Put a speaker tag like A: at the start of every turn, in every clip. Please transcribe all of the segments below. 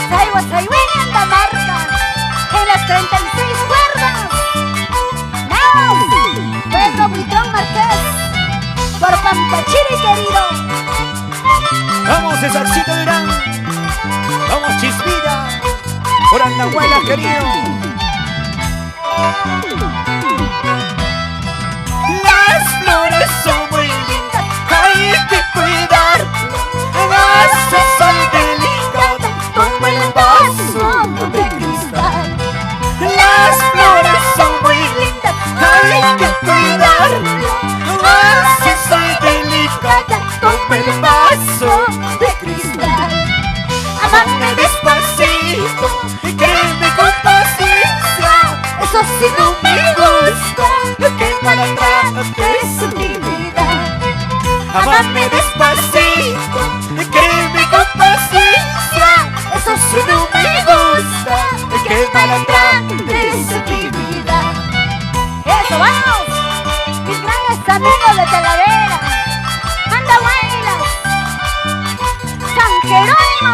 A: Saywa Saywin en Andamarca, en las 36 cuerdas. ¡No! Pedro, Buitron, Marqués, por Pampachiri querido.
B: Vamos, Cesarcito Durán. Vamos, Chispita, por Andahuaylas querido.
C: Las flores son muy lindas, hay que cuidar. Soy delicada como el vaso de cristal. Las flores son muy lindas, hay que cuidarlo. Así soy delicada como el vaso de cristal. Amame despacito, quédeme con paciencia. Eso sí no me gusta, que maltrates mi vida. Amame despacito, quédeme con paciencia. Eso sí no me gusta, que maltrates mi vida.
A: ¡Eso, vamos! Mis grandes amigos de Talavera, Andahuaylas, San Jerónimo.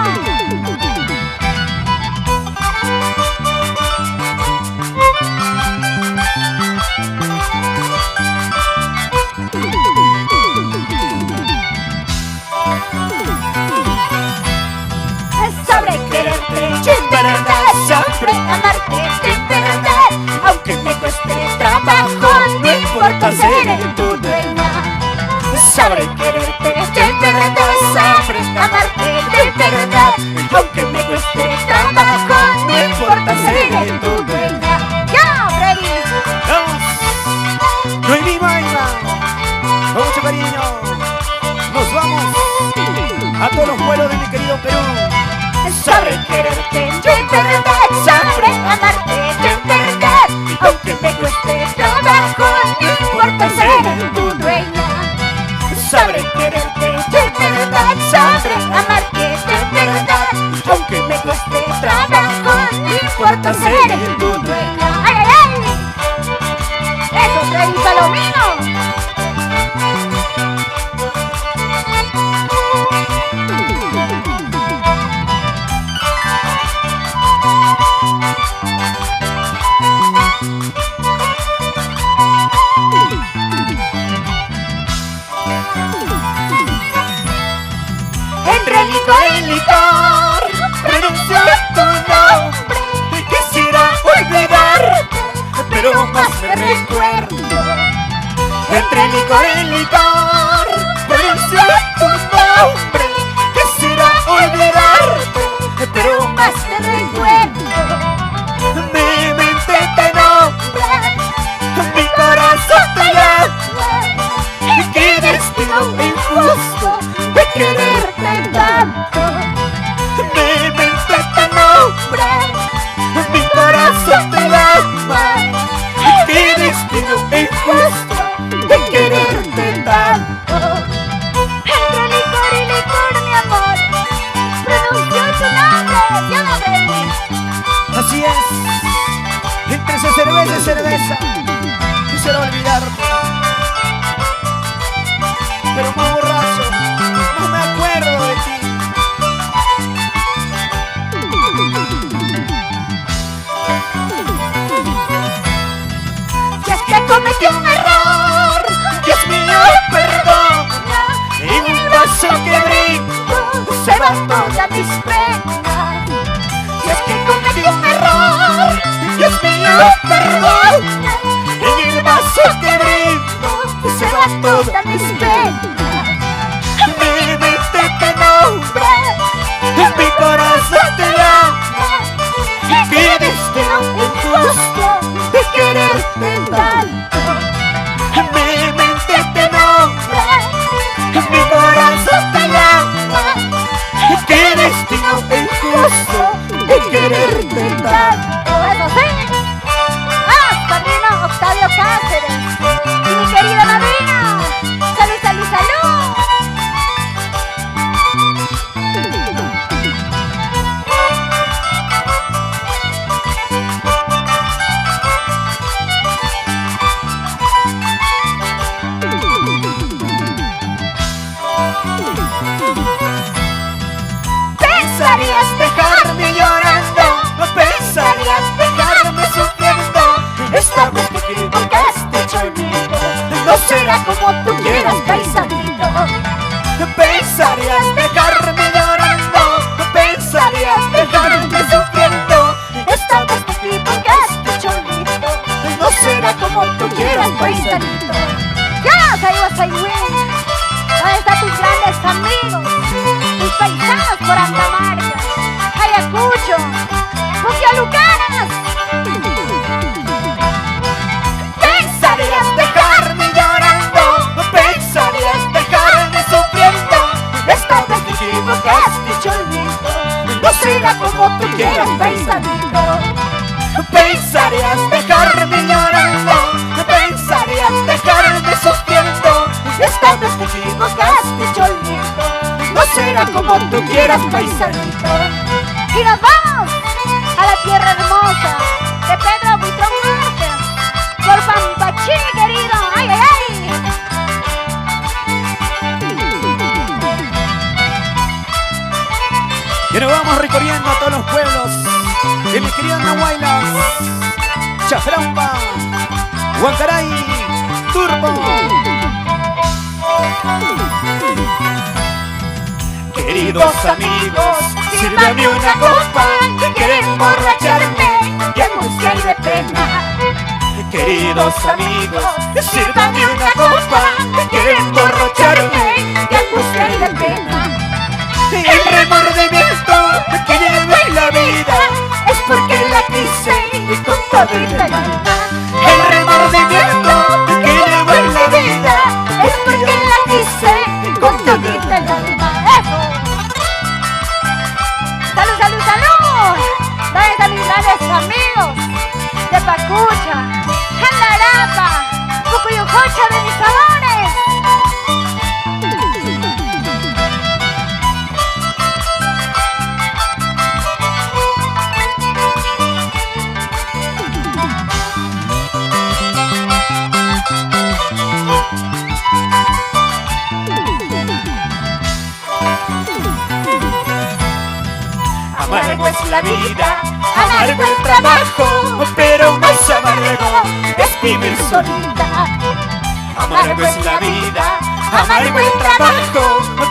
C: Sobre amarte en verdad, aunque me cueste trabajo, no importa ser tu dueña. Sabré quererte en verdad, sabré amarte de verdad, aunque me cueste trabajo, no importa ser tu dueña.
A: ¡Ya, Fredy!
B: ¡Vamos! Noemi, Mallma, con mucho cariño. Nos vamos a todos los pueblos de mi querido Perú.
C: Sabré quererte en verdad, sabré amarte de verdad, aunque me cueste trabajo, no importa ser tu dueña. Sabré quererte de verdad, sabré amarte de verdad, aunque me cueste trabajo, no importa ser tu dueña.
A: ¡Ay, ay, ay! ¡Eso, Fredy Palomino!
C: El licor, renuncio a tu nombre, quisiera olvidarte, pero más me recuerdo. Entre licor y licor, renuncio a tu nombre, quisiera olvidarte, pero más me recuerdo. Mi mente te nombra, mi corazón te llama, qué destino injusto de quererte tanto. Mi mente te nombra, mi corazón te llama, qué destino injusto de quererte tanto.
A: Entre licor y licor, mi amor, pronunció tu nombre, yo no aprendí.
B: Así es, entre esa cerveza y cerveza, quisiera olvidarte, pero más borracho, no me acuerdo de ti.
C: cometí un error, Dios mío, perdona. En el vaso que brindo se van todas mis penas. Si es que cometí un error, Dios mío, perdona. En el vaso que brindo se van todas mis penas. Mi mente te nombra, mi corazón te llama. Mi destino injusto de quererte tanto. Mi mente te nombra, mi corazón te llama. Qué destino injusto de quererte tanto.
A: ¡Eso sí! ¡Ah, padrino Octavio Cáceres! ¡Y mi querida madrina! ¡Salud, salud, salud!
C: Pensarías dejarme llorando, no pensarías dejarme sufriendo. Esta vez te equivocaste, cholito, no será como tú quieras, paisanito. No pensarías dejarme llorando, no pensarías dejarme sufriendo. Esta vez te equivocaste, cholito, no será como tú quieras, paisanito.
A: ¡Ya, Saywa Saywin! ¿Dónde están tus grandes amigos? Tus paisanos por Andamarca, Ayacucho, Puquialucanas.
C: Pensarías dejarme llorando, no pensarías dejarme sufriendo. Esta vez te equivocaste, cholito, no será como tú quieras, paisanito. Pensarías dejarme llorando, no pensarías dejarme sufriendo. Esta vez te equivocaste, cholito, no será como tú quieras, paisanito.
A: Y nos vamos a la tierra hermosa de Pedro, Buitron, Marqués, por Pampachiri, querido. ¡Ay, ay, ay!
B: Y nos vamos recorriendo a todos los pueblos de mi querida Andahuaylas, Chaccrampa, Huancaray, Turbo.
C: Queridos amigos, sírvame una copa, quiero emborracharme, que angustia y de pena. Queridos amigos, sírvame una copa, quiero emborracharme, que angustia y de pena. El remordimiento que llevo en la vida es porque la quise y con todita el alma. El remordimiento que llevo en la vida es porque la quise y con todita el alma.
A: ¡Salud, salud, salud! ¿Dónde están mis grandes amigos de Pacucha, Andamarca, Pucuyucocha de mis amores?
C: Amargo es la vida, amargo el trabajo, pero más amargo es vivir solita. Amargo es la vida, amargo el trabajo,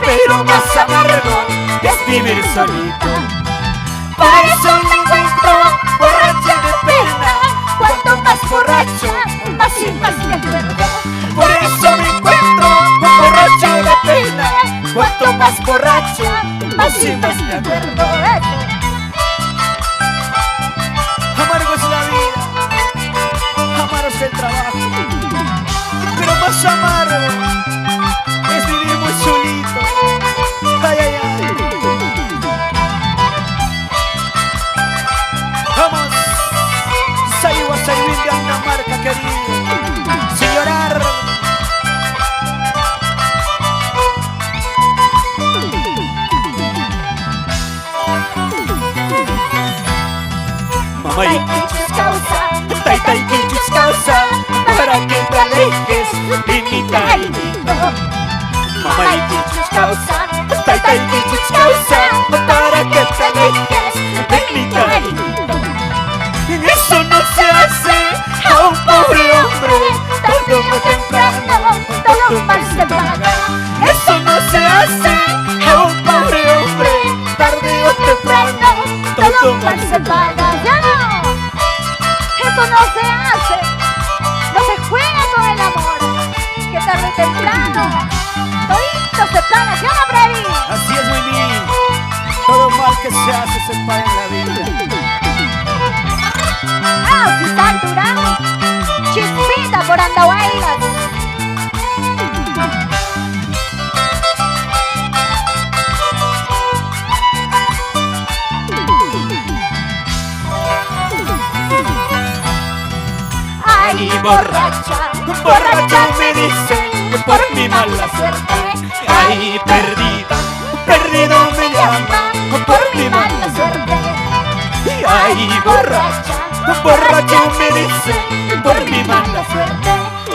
C: pero más amargo es vivir solita. Para eso me encuentro borracha de pena, cuanto más borracho, más y más me acuerdo. Por eso me encuentro borracho de pena, cuanto más borracho, más y más me acuerdo.
B: Amargo es la vida, amargo es el trabajo, pero más amargo es vivir muy solito. Ay, ay, ay. Vamos, Saywa Saywin de Andamarca, querido, sin llorar.
C: Mamá y quichus causa, taita y quichus causa, para que te alejes de mi cariñito. Mamá y quichus causa, taita y quichus causa, para que te alejes de mi cariñito. Eso no se hace a un pobre hombre
B: que se hace se paga en la vida.
A: Hospital Durán, Chispita por Andahuaylas.
C: Ay, borracha, borracha me dicen por mi mala suerte. Ay, perdida, perdido me llama por mi mala suerte. Ay, borracha, borracha me dicen por mi mala suerte.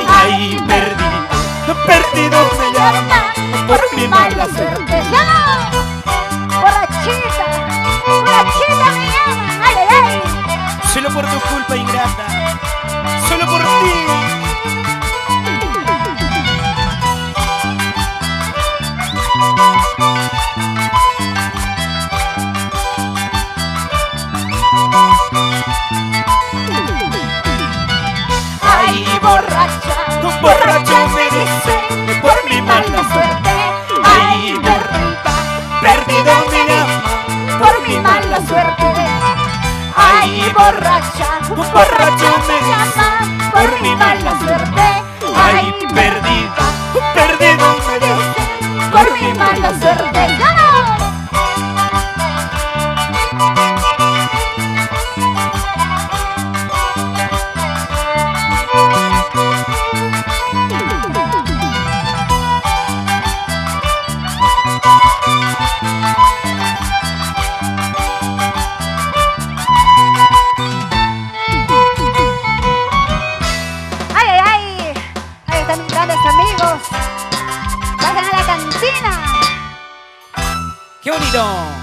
C: Ay, perdida, perdido me llama por mi mala suerte.
A: ¡Ya no! ¡Borrachita! ¡Borrachita me llaman! ¡Ay, ay, ay!
B: Solo por tu culpa, ingrata. Solo por ti.
C: Ay, borracha, borracha me dice por mi mala suerte. Ay, perdida, perdido me llama por mi mala suerte. Ay, borracha, borracha me llama por mi mala suerte. Ay, perdida, perdido me dice por mi mala suerte.
A: ¡Ya no!
B: ¡Qué bonito!